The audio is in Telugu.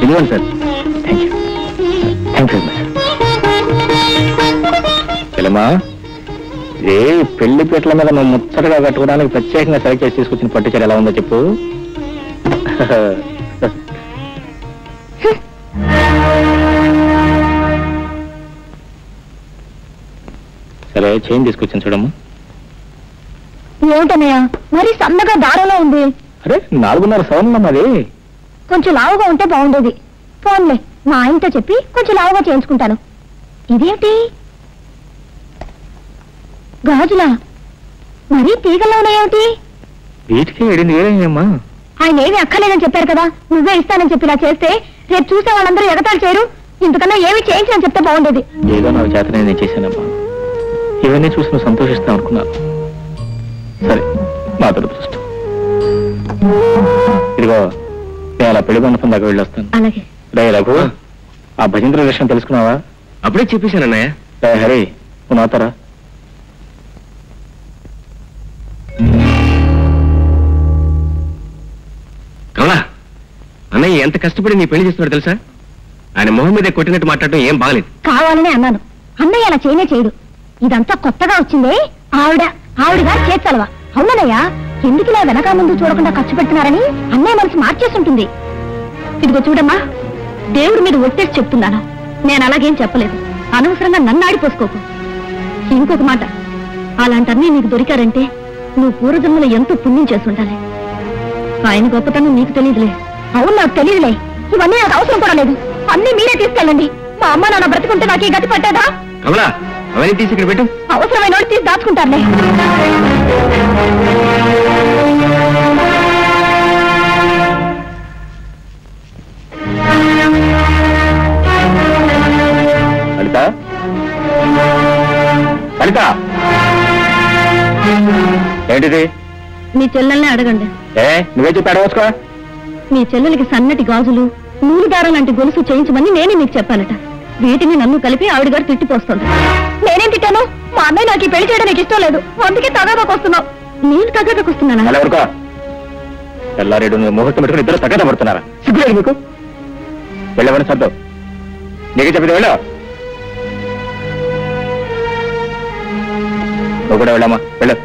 ఇదిగోండి sir. Thank you very much. చెల్లమ్మా, ఏ పెళ్లి పీటల మీద నువ్వు ముచ్చటగా కట్టుకోవడానికి ప్రత్యేకంగా సెలెక్ట్ చేసి తీసుకొచ్చిన పట్టు చీర ఎలా ఉందో చెప్పు. సరే, చైన్ తీసుకొచ్చాను చూడమ్మా. ఏమిటన్నయ్య మరి సన్నగా దారంలో ఉంది? అరే 4.5 సవర్ణం అది. కొంచెం లావుగా ఉంటే బాగుండేది. ఫోన్లే, మా ఆయనతో చెప్పి కొంచెం లావుగా చేయించుకుంటాను. ఇదేమిటి గాజులా? మరీ తీగల్లో ఉన్నాయేమిటి? వీటికి 7,000 ఆయన ఏమి అక్కర్లేదని చెప్పారు కదా, నువ్వే ఇస్తానని చెప్పి ఇలా చేస్తే రేపు చూసే వాళ్ళందరూ ఎగతాళి చేయరు. ఇంతకన్నా ఏమి చేయించని చెప్తే బాగుండేది. ఏదో నాకు చేతనే నేను చేశానమ్మా. ఇవన్నీ చూసి నువ్వు సంతోషిస్తావు అనుకున్నాను. సరే, మా దురదృష్టం. ఇదిగో, నేను అలా పెళ్లి మండపం దాకా వెళ్ళొస్తాను. అలాగే. రే రఘు, ఆ భజంత్ర విషయం తెలుసుకున్నావా? అప్పుడే చెప్పేశానన్నయ్య. హరి, నువ్వు నాతారా? కమలా, అన్నయ్య ఎంత కష్టపడి నీ పెళ్లి చేస్తున్నాడు తెలుసా? ఆయన మొహం మీద కొట్టినట్టు మాట్లాడటం ఏం బాగలేదు. కావాలనే అన్నాను. అన్నయ్య అలా చేయనే చేయడు. ఇదంతా కొత్తగా వచ్చిందే ఆవిడగా చేర్చలవా? అవునన్నయ్య, ఎందుకు ఇలా వెనక ముందు చూడకుండా ఖర్చు పెడుతున్నారని అన్నయ్య మనసు మార్చేసి ఉంటుంది. ఇదిగో చూడమ్మా, దేవుడి మీద ఒట్టేసి చెప్తున్నాను, నేను అలాగేం చెప్పలేదు. అనవసరంగా నన్ను ఆడిపోసుకోకు. ఇంకొక మాట, అలాంటన్నీ నీకు దొరికారంటే నువ్వు పూర్వజన్మలో ఎంతో పుణ్యం చేసి ఉండాలి. ఆయన గొప్పతనం నీకు తెలియదులే. అవును, నాకు తెలియదులే. ఇవన్నీ నాకు అవసరం కూడా లేదు. అన్నీ మీరే తీసుకెళ్ళండి. మా అమ్మ నాన్న బ్రతుకుంటే నాకు ఈ గతి పట్టేదా? కమలా, అవన్నీ తీసి ఇక్కడ పెట్టు. అవసరమైన వాడు తీసి దాచుకుంటారులే. లలిత, లలిత, ఏంటిది? మీ చెల్లెల్ని అడగండి. నువ్వే చెప్పి అడగచ్చుకో. మీ చెల్లెలకి సన్నటి గాజులు, నూలు దారం లాంటి గొలుసు చేయించమని నేనే మీకు చెప్పానట. వీటిని నన్ను కలిపి ఆవిడ గారు తిట్టిపోస్తుంది. నేనేం తిట్టాను? మా అన్నయ్య నాకు ఈ పెళ్లి చేయడం నీకు ఇష్టం లేదు, అందుకే తగాదాకు వస్తున్నావు. నేను తగాదాకు వస్తున్నానా? ఎవరుకో తెల్లారేడు ముహూర్తం పెట్టుకుని ఇద్దరు తగ్గదా పడుతున్నారా? సిగ్గులేదు మీకు? వెళ్ళవని సర్దావు. నీకే చెప్పింది వెళ్ళా. నువ్వు కూడా వెళ్ళామా? వెళ్ళు.